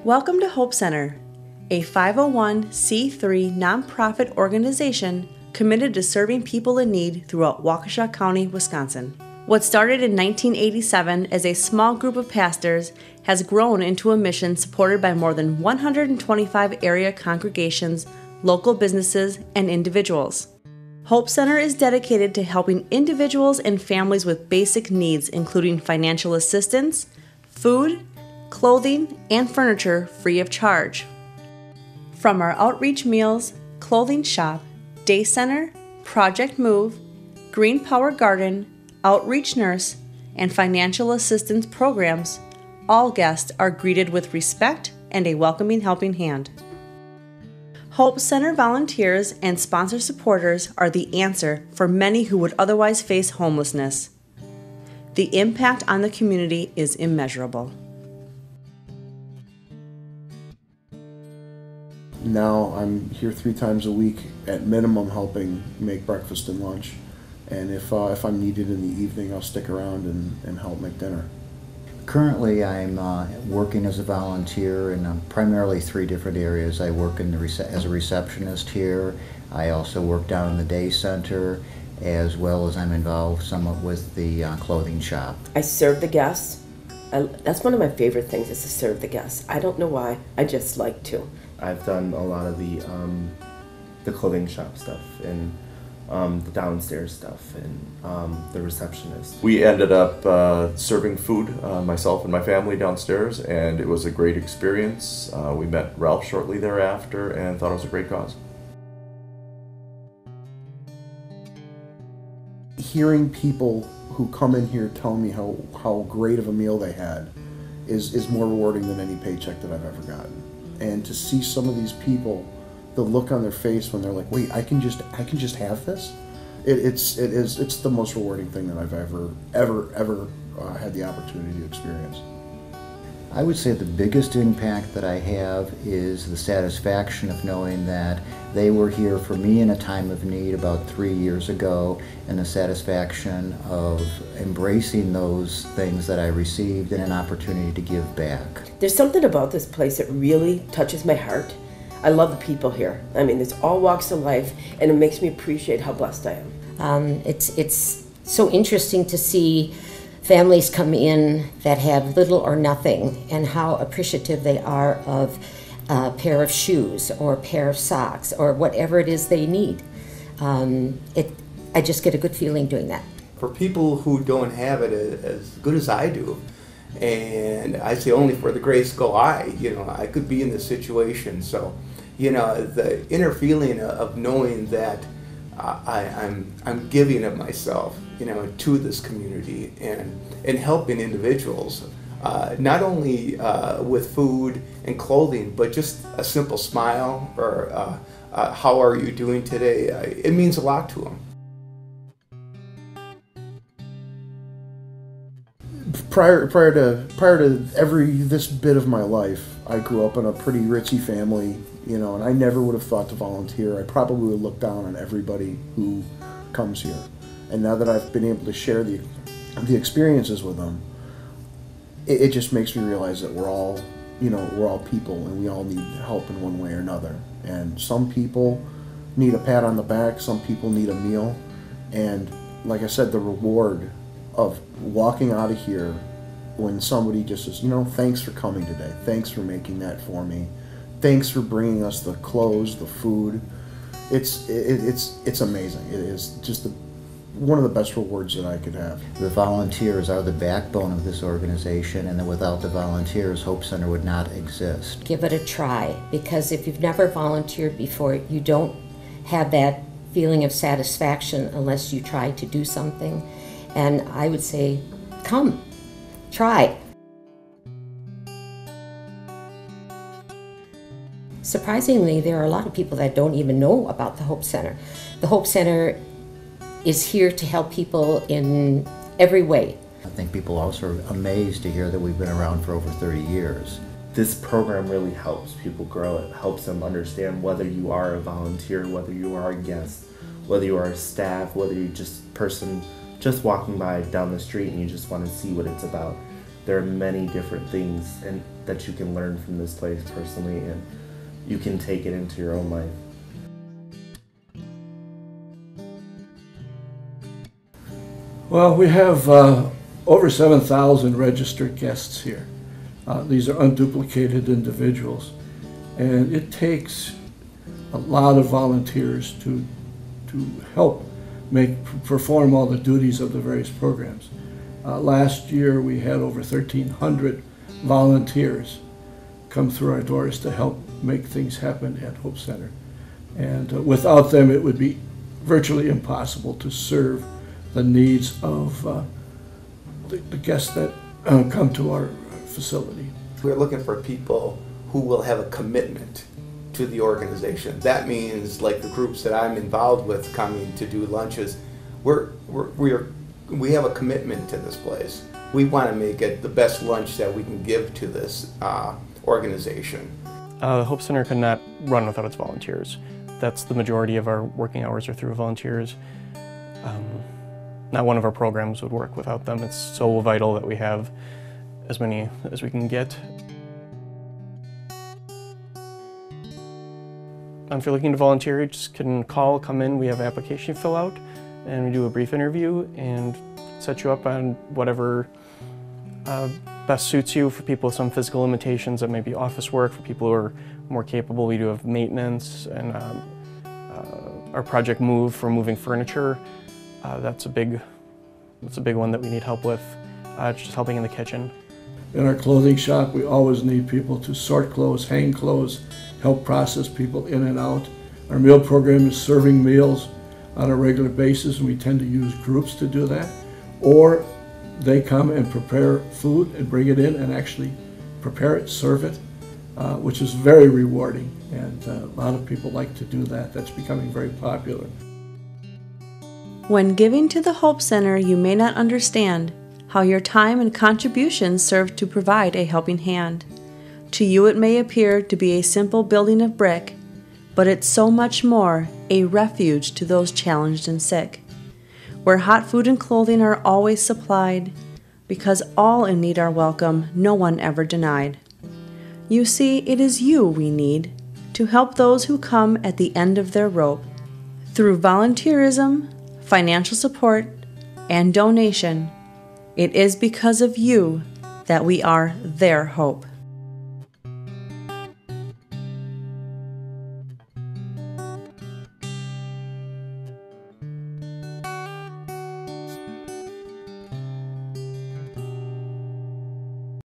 Welcome to Hope Center, a 501c3 nonprofit organization committed to serving people in need throughout Waukesha County, Wisconsin. What started in 1987 as a small group of pastors has grown into a mission supported by more than 125 area congregations, local businesses, and individuals. Hope Center is dedicated to helping individuals and families with basic needs, including financial assistance, food, clothing, and furniture free of charge. From our outreach meals, clothing shop, day center, project move, green power garden, outreach nurse, and financial assistance programs, all guests are greeted with respect and a welcoming helping hand. Hope Center volunteers and sponsor supporters are the answer for many who would otherwise face homelessness. The impact on the community is immeasurable. Now I'm here 3 times a week at minimum helping make breakfast and lunch. And if I'm needed in the evening, I'll stick around and help make dinner. Currently, I'm working as a volunteer in primarily 3 different areas. I work as a receptionist here. I also work down in the day center, as well as I'm involved somewhat with the clothing shop. I serve the guests. That's one of my favorite things, is to serve the guests. I don't know why, I just like to. I've done a lot of the clothing shop stuff and the downstairs stuff and the receptionist. We ended up serving food, myself and my family downstairs, and it was a great experience. We met Ralph shortly thereafter and thought it was a great cause. Hearing people who come in here tell me how great of a meal they had is more rewarding than any paycheck that I've ever gotten. And to see some of these people, the look on their face when they're like, "Wait, I can just have this." It's the most rewarding thing that I've ever had the opportunity to experience. I would say the biggest impact that I have is the satisfaction of knowing that they were here for me in a time of need about 3 years ago, and the satisfaction of embracing those things that I received and an opportunity to give back. There's something about this place that really touches my heart. I love the people here. I mean, there's all walks of life, and it makes me appreciate how blessed I am. It's so interesting to see families come in that have little or nothing, and how appreciative they are of a pair of shoes or a pair of socks or whatever it is they need. I just get a good feeling doing that. For people who don't have it as good as I do, and I say only for the grace go I, I could be in this situation. So, the inner feeling of knowing that I'm giving of myself, to this community and helping individuals, not only with food and clothing, but just a simple smile or how are you doing today? It means a lot to them. Prior to this bit of my life, I grew up in a pretty ritzy family, and I never would have thought to volunteer. I probably would look down on everybody who comes here. And now that I've been able to share the experiences with them, it just makes me realize that we're all people, and we all need help in one way or another. And some people need a pat on the back, some people need a meal, and like I said, the reward of walking out of here when somebody just says, thanks for coming today, thanks for making that for me, thanks for bringing us the clothes, the food. It's amazing. It is just one of the best rewards that I could have. The volunteers are the backbone of this organization, and that without the volunteers, Hope Center would not exist. Give it a try, because if you've never volunteered before, you don't have that feeling of satisfaction unless you try to do something. And I would say, come, try. Surprisingly, there are a lot of people that don't even know about the Hope Center. The Hope Center is here to help people in every way. I think people also are amazed to hear that we've been around for over 30 years. This program really helps people grow. It helps them understand whether you are a volunteer, whether you are a guest, whether you are a staff, whether you're just a person just walking by down the street and you just want to see what it's about. there are many different things and that you can learn from this place personally, and you can take it into your own life. Well, we have over 7,000 registered guests here. These are unduplicated individuals, and it takes a lot of volunteers to help perform all the duties of the various programs. Last year we had over 1,300 volunteers come through our doors to help make things happen at Hope Center. And without them it would be virtually impossible to serve the needs of the guests that come to our facility. We're looking for people who will have a commitment to the organization. That means, like the groups that I'm involved with coming to do lunches, we have a commitment to this place. We want to make it the best lunch that we can give to this organization. The Hope Center could not run without its volunteers. That's the majority of our working hours are through volunteers. Not one of our programs would work without them. It's so vital that we have as many as we can get. If you're looking to volunteer, you just can come in, we have an application to fill out, and we do a brief interview and set you up on whatever best suits you. For people with some physical limitations, that may be office work. For people who are more capable, we do have maintenance and our project Move for moving furniture. That's a big one that we need help with. It's just helping in the kitchen. In our clothing shop, we always need people to sort clothes, hang clothes, help process people in and out. Our meal program is serving meals on a regular basis, and we tend to use groups to do that. Or they come and prepare food and bring it in and actually prepare it, serve it, which is very rewarding. And a lot of people like to do that. That's becoming very popular. When giving to the Hope Center, you may not understand how your time and contributions serve to provide a helping hand. To you it may appear to be a simple building of brick, but it's so much more, a refuge to those challenged and sick, where hot food and clothing are always supplied, because all in need are welcome, no one ever denied. You see, it is you we need to help those who come at the end of their rope. Through volunteerism, financial support, and donation, it is because of you that we are their hope.